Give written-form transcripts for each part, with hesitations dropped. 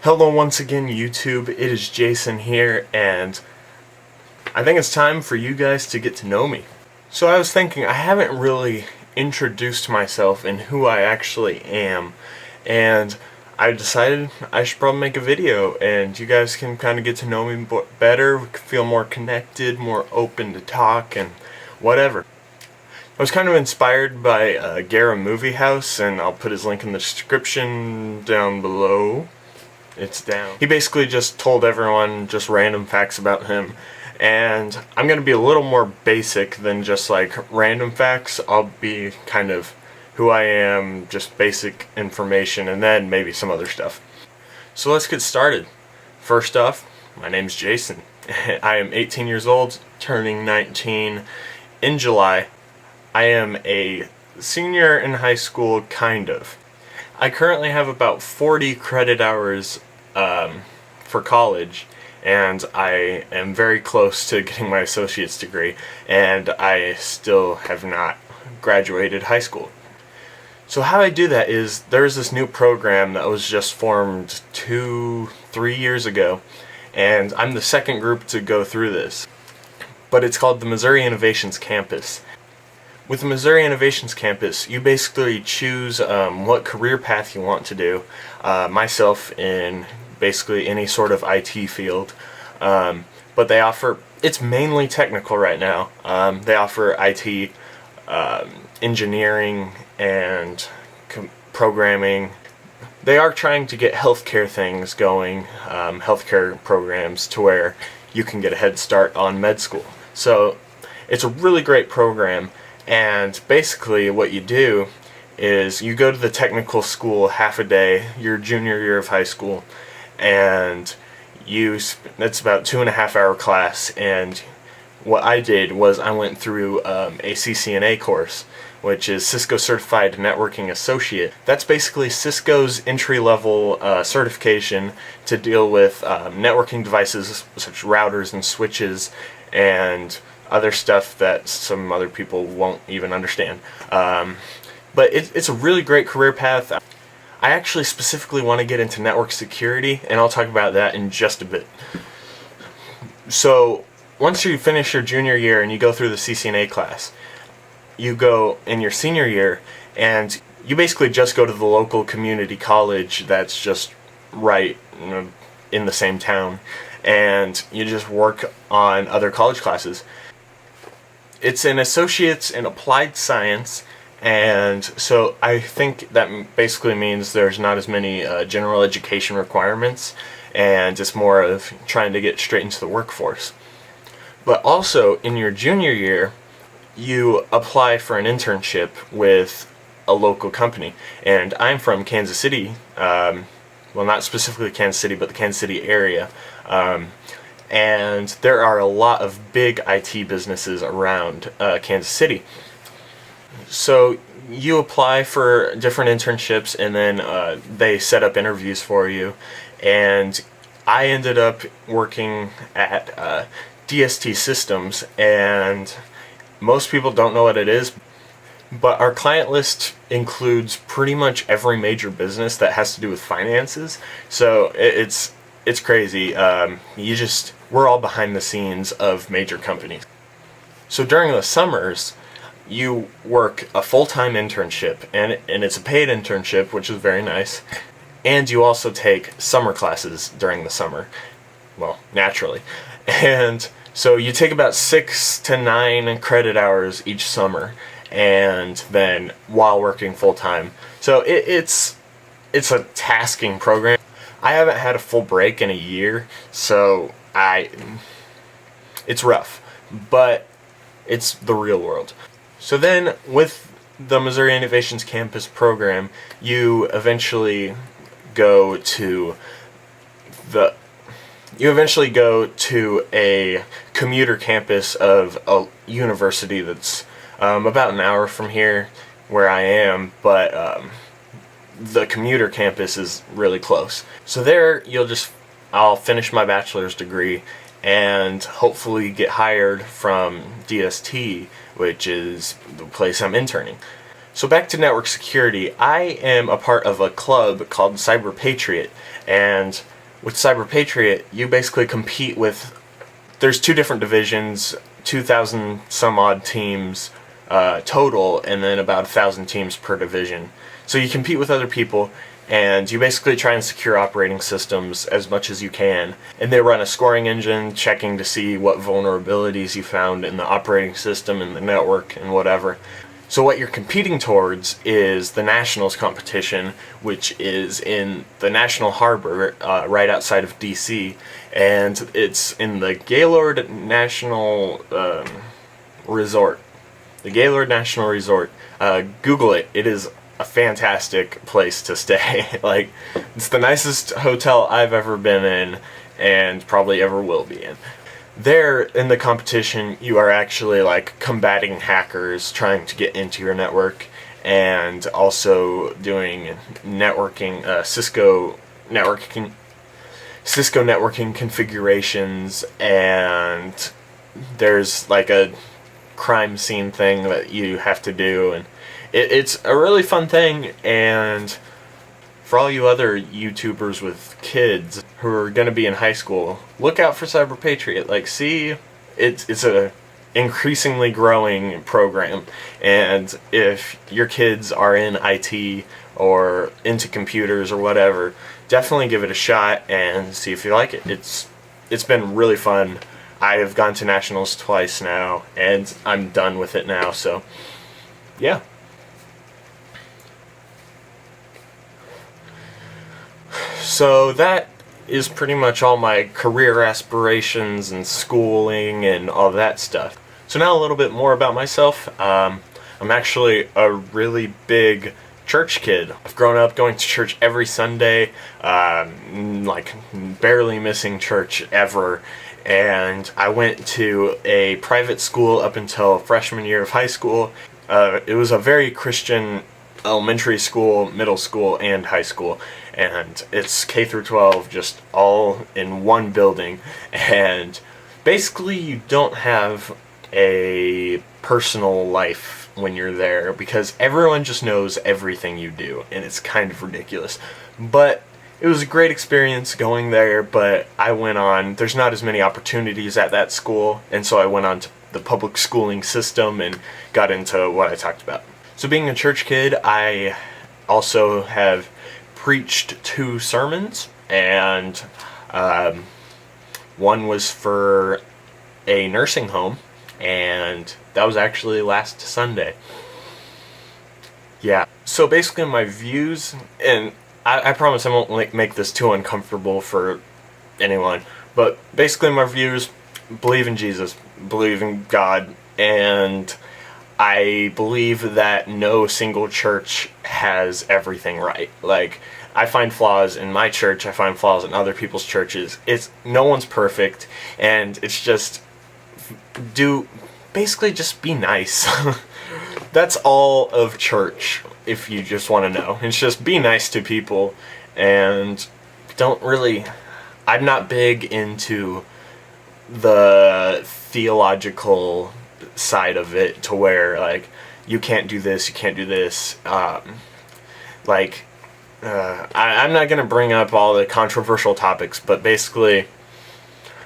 Hello once again, YouTube. It is Jason here, and I think it's time for you guys to get to know me. So I was thinking, I haven't really introduced myself and who I actually am, and I decided I should probably make a video, and you guys can kind of get to know me better, feel more connected, more open to talk, and whatever. I was kind of inspired by Gara Movie House, and I'll put his link in the description down below. It's down. He basically just told everyone just random facts about him, and I'm going to be a little more basic than just like random facts. I'll be kind of who I am, just basic information, and then maybe some other stuff. So let's get started. First off, my name's Jason. I am 18 years old, turning 19 in July. I am a senior in high school, kind of. I currently have about 40 credit hours for college, and I am very close to getting my associate's degree, and I still have not graduated high school. So how I do that is, there's this new program that was just formed 2-3 years ago, and I'm the second group to go through this. But it's called the Missouri Innovations Campus. With the Missouri Innovations Campus, you basically choose what career path you want to do. Myself in basically any sort of IT field, but they offer, it's mainly technical right now. They offer IT, engineering, and programming. They are trying to get healthcare things going, healthcare programs, to where you can get a head start on med school. So it's a really great program. And basically what you do is you go to the technical school half a day, your junior year of high school, and that's about 2.5 hour class. And what I did was I went through a CCNA course, which is Cisco Certified Networking Associate. That's basically Cisco's entry-level certification to deal with networking devices such as routers and switches and other stuff that some other people won't even understand. But it's a really great career path. I actually specifically want to get into network security, and I'll talk about that in just a bit. So once you finish your junior year and you go through the CCNA class, you go in your senior year, and you basically just go to the local community college that's just right in the same town, and you just work on other college classes. It's an associate's in applied science, and so I think that basically means there's not as many general education requirements, and it's more of trying to get straight into the workforce. But also, in your junior year, you apply for an internship with a local company. And I'm from Kansas City, well, not specifically Kansas City, but the Kansas City area. And there are a lot of big IT businesses around Kansas City. So you apply for different internships, and then they set up interviews for you. And I ended up working at DST Systems, and most people don't know what it is, but our client list includes pretty much every major business that has to do with finances. So it's crazy. We're all behind the scenes of major companies. So during the summers, you work a full-time internship, and it's a paid internship, which is very nice. And you also take summer classes during the summer. Well, naturally. And so you take about 6 to 9 credit hours each summer, and then while working full-time. So it's a tasking program. I haven't had a full break in a year, so it's rough, but it's the real world. So then with the Missouri Innovations Campus program, you eventually go to a commuter campus of a university that's about an hour from here where I am, but the commuter campus is really close. So there I'll finish my bachelor's degree and hopefully get hired from DST, which is the place I'm interning. So back to network security, I am a part of a club called Cyber Patriot, and with Cyber Patriot, you basically compete with, there's 2 different divisions, 2,000 some odd teams total, and then about 1,000 teams per division. So you compete with other people, and you basically try and secure operating systems as much as you can. And they run a scoring engine, checking to see what vulnerabilities you found in the operating system and the network and whatever. So what you're competing towards is the Nationals competition, which is in the National Harbor, right outside of DC, and it's in the Gaylord National Resort. The Gaylord National Resort. Google it. It is a fantastic place to stay. Like, it's the nicest hotel I've ever been in, and probably ever will be in. There, in the competition, you are actually like combating hackers trying to get into your network, and also doing networking, Cisco networking configurations, and there's like a crime scene thing that you have to do, and it's a really fun thing. And for all you other YouTubers with kids who are going to be in high school, look out for Cyber Patriot. Like, see, it's a increasingly growing program, and if your kids are in IT or into computers or whatever, definitely give it a shot and see if you like it. It's been really fun. I have gone to nationals twice now, and I'm done with it now, so yeah. So that is pretty much all my career aspirations and schooling and all that stuff. So now a little bit more about myself. I'm actually a really big church kid. I've grown up going to church every Sunday, like barely missing church ever. And I went to a private school up until freshman year of high school. It was a very Christian elementary school, middle school, and high school, and it's K through 12 just all in one building. And basically you don't have a personal life when you're there, because everyone just knows everything you do, and it's kind of ridiculous. But it was a great experience going there, but I went on, there's not as many opportunities at that school, and so I went on to the public schooling system and got into what I talked about. So being a church kid, I also have preached 2 sermons, and one was for a nursing home, and that was actually last Sunday. Yeah, so basically my views, and I promise I won't make this too uncomfortable for anyone, but basically my views: believe in Jesus, believe in God, and I believe that no single church has everything right. Like, I find flaws in my church, I find flaws in other people's churches. No one's perfect, and it's just basically just be nice. That's all of church, if you just want to know. It's just be nice to people, and I'm not big into the theological side of it, to where like you can't do this, you can't do this. I'm not gonna bring up all the controversial topics, but basically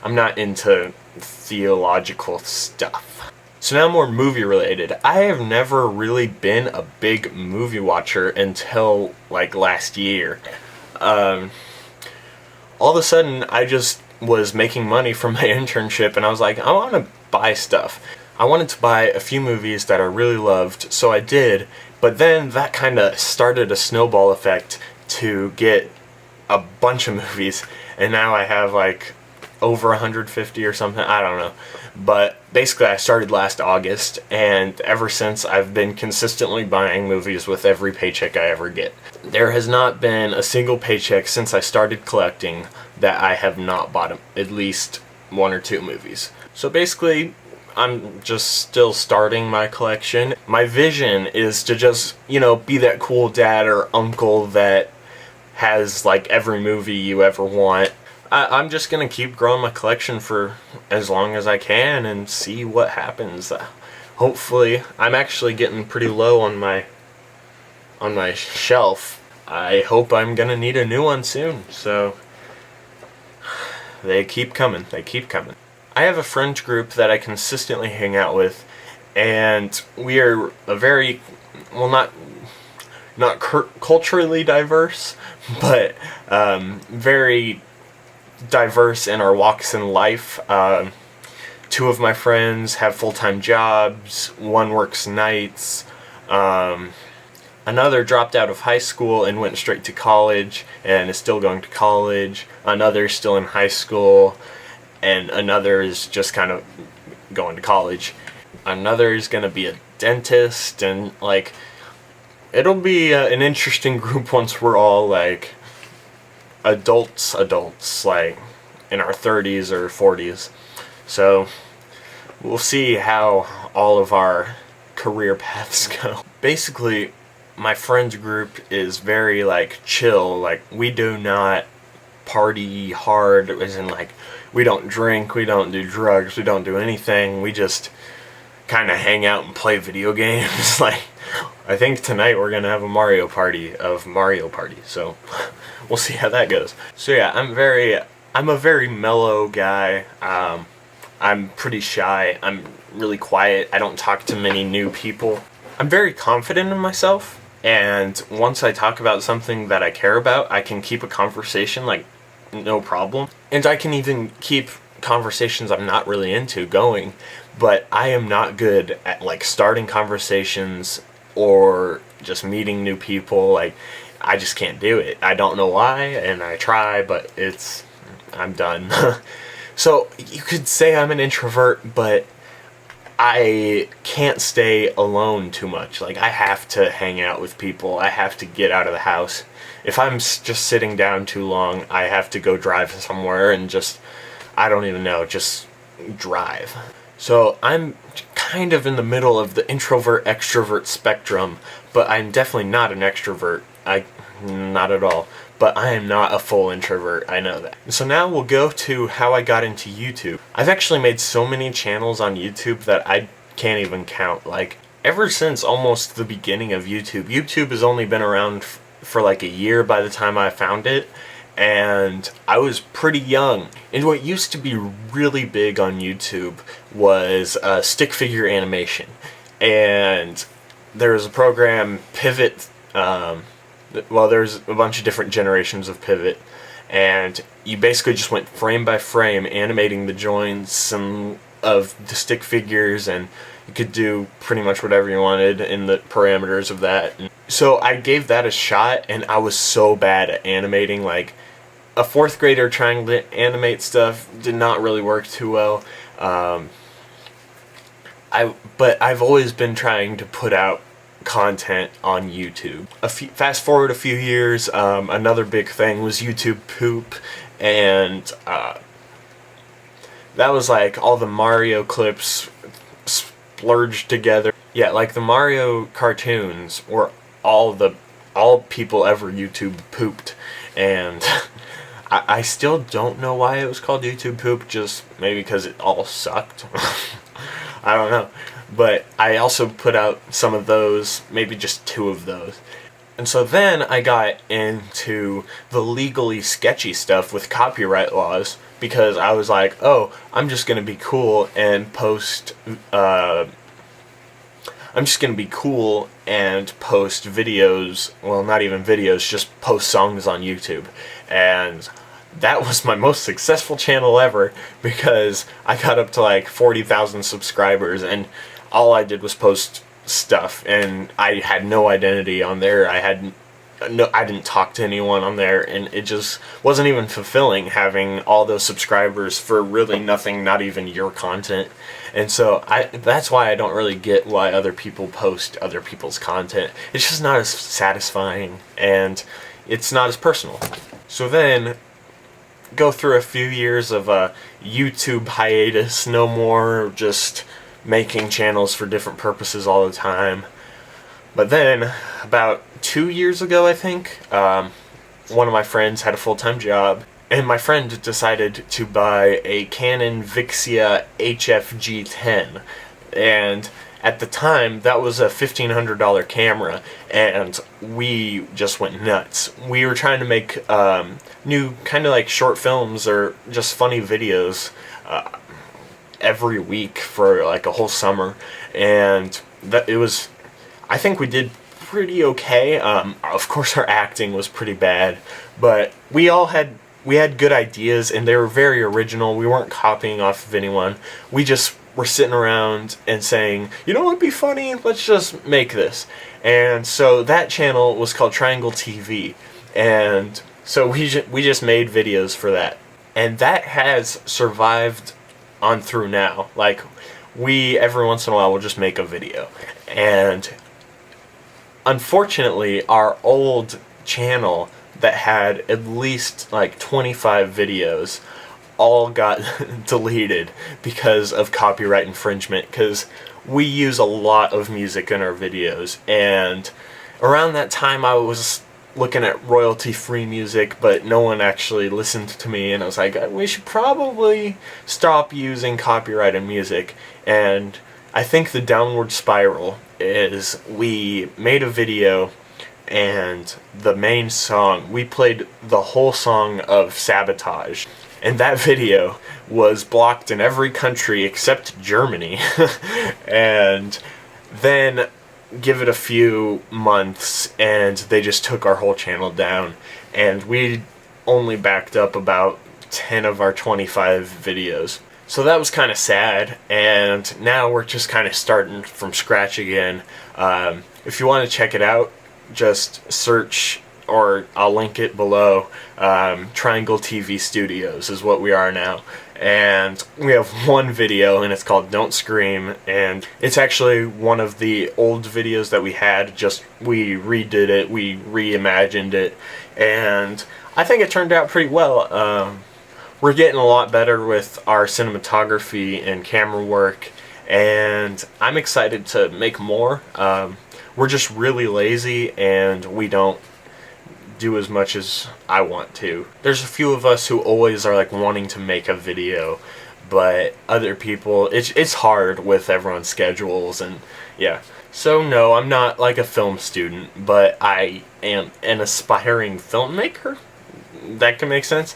I'm not into theological stuff. So now more movie related. I have never really been a big movie watcher until like last year. All of a sudden I just was making money from my internship, and I was like, I want to buy stuff. I wanted to buy a few movies that I really loved, so I did, but then that kind of started a snowball effect to get a bunch of movies, and now I have like over 150 or something, I don't know. But basically I started last August, and ever since I've been consistently buying movies with every paycheck I ever get. There has not been a single paycheck since I started collecting that I have not bought at least 1 or 2 movies. So basically I'm just still starting my collection. My vision is to just, be that cool dad or uncle that has like every movie you ever want. I'm just gonna keep growing my collection for as long as I can and see what happens. Hopefully, I'm actually getting pretty low on my on my shelf. I hope I'm gonna need a new one soon, so they keep coming. I have a friend group that I consistently hang out with, and we are a very, well, not culturally diverse, but very diverse in our walks in life. Two of my friends have full-time jobs, one works nights, another dropped out of high school and went straight to college and is still going to college, another is still in high school, and another is just kind of going to college. Another is going to be a dentist, and like, it'll be an interesting group once we're all like adults, like in our 30s or 40s. So we'll see how all of our career paths go. Basically, my friends group is very like chill. Like, we do not party hard, as in like, we don't drink, we don't do drugs, we don't do anything. We just kind of hang out and play video games. Like, I think tonight we're gonna have a Mario Party, so we'll see how that goes. So yeah, I'm a very mellow guy. I'm pretty shy. I'm really quiet. I don't talk to many new people. I'm very confident in myself, and once I talk about something that I care about, I can keep a conversation like no problem. And I can even keep conversations I'm not really into going, but I am not good at like starting conversations or just meeting new people. Like, I just can't do it. I don't know why, and I try, but I'm done. So you could say I'm an introvert, but I can't stay alone too much. Like, I have to hang out with people. I have to get out of the house. If I'm just sitting down too long, I have to go drive somewhere and just, I don't even know, just drive. So I'm kind of in the middle of the introvert-extrovert spectrum, but I'm definitely not an extrovert. Not at all. But I am not a full introvert, I know that. So now we'll go to how I got into YouTube. I've actually made so many channels on YouTube that I can't even count. Like, ever since almost the beginning of YouTube. YouTube has only been around for like a year by the time I found it, and I was pretty young. And what used to be really big on YouTube was stick figure animation. And there was a program, Pivot, well, there's a bunch of different generations of Pivot, and you basically just went frame by frame animating the joints and of the stick figures, and you could do pretty much whatever you wanted in the parameters of that. So I gave that a shot, and I was so bad at animating. Like, a 4th grader trying to animate stuff did not really work too well. But I've always been trying to put out content on YouTube. Fast forward a few years, another big thing was YouTube poop, and that was like all the Mario clips splurged together. Yeah, like the Mario cartoons were all people ever YouTube pooped, and I still don't know why it was called YouTube poop, just maybe because it all sucked. I don't know. But I also put out some of those, maybe just 2 of those. And so then I got into the legally sketchy stuff with copyright laws, because I was like, oh, I'm just going to be cool and post videos, well, not even videos, just post songs on YouTube. And that was my most successful channel ever, because I got up to like 40,000 subscribers, and all I did was post stuff, and I had no identity on there. I didn't talk to anyone on there, and it just wasn't even fulfilling having all those subscribers for really nothing, not even your content. And so that's why I don't really get why other people post other people's content. It's just not as satisfying, and it's not as personal. So then, go through a few years of a YouTube hiatus, no more just making channels for different purposes all the time. But then, about 2 years ago, I think, one of my friends had a full-time job, and my friend decided to buy a Canon Vixia HFG10. And at the time, that was a $1,500 camera, and we just went nuts. We were trying to make new kind of like short films or just funny videos every week for like a whole summer, and I think we did pretty okay. Of course, our acting was pretty bad, but we had good ideas, and they were very original. We weren't copying off of anyone. We just were sitting around and saying, you know what would be funny? Let's just make this. And so that channel was called Triangle TV, and so we just made videos for that, and that has survived on through now. Like, we every once in a while will just make a video, and unfortunately our old channel that had at least like 25 videos all got deleted because of copyright infringement, because we use a lot of music in our videos, and around that time I was looking at royalty-free music, but no one actually listened to me, and I was like, we should probably stop using copyrighted music. And I think the downward spiral is we made a video, and the main song, we played the whole song of Sabotage, and that video was blocked in every country except Germany. And then give it a few months and they just took our whole channel down, and we only backed up about 10 of our 25 videos. So that was kind of sad, and now we're just kind of starting from scratch again. If you want to check it out, just search, or I'll link it below. Triangle TV Studios is what we are now, and we have one video, and it's called Don't Scream, and it's actually one of the old videos that we had, just we redid it, we reimagined it, and I think it turned out pretty well. We're getting a lot better with our cinematography and camera work, and I'm excited to make more. We're just really lazy, and we don't do as much as I want to. There's a few of us who always are like wanting to make a video, but other people, it's hard with everyone's schedules, and yeah. So no, I'm not like a film student, but I am an aspiring filmmaker. That can make sense.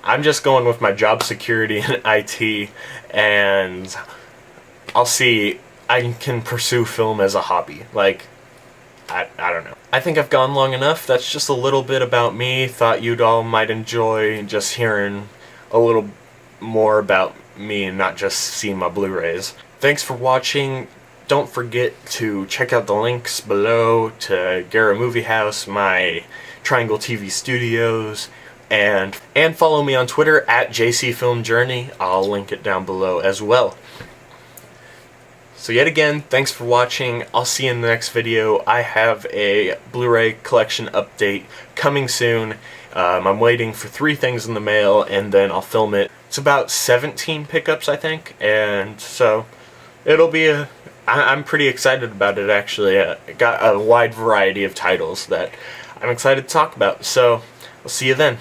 I'm just going with my job security in IT, and I'll see. I can pursue film as a hobby. Like, I don't know. I think I've gone long enough. That's just a little bit about me. Thought you'd all might enjoy just hearing a little more about me and not just seeing my Blu-rays. Thanks for watching. Don't forget to check out the links below to Gara Movie House, my Triangle TV Studios, and follow me on Twitter at JCFilmJourney. I'll link it down below as well. So yet again, thanks for watching. I'll see you in the next video. I have a Blu-ray collection update coming soon. I'm waiting for 3 things in the mail, and then I'll film it. It's about 17 pickups, I think, and so it'll be I'm pretty excited about it, actually. I got a wide variety of titles that I'm excited to talk about, so I'll see you then.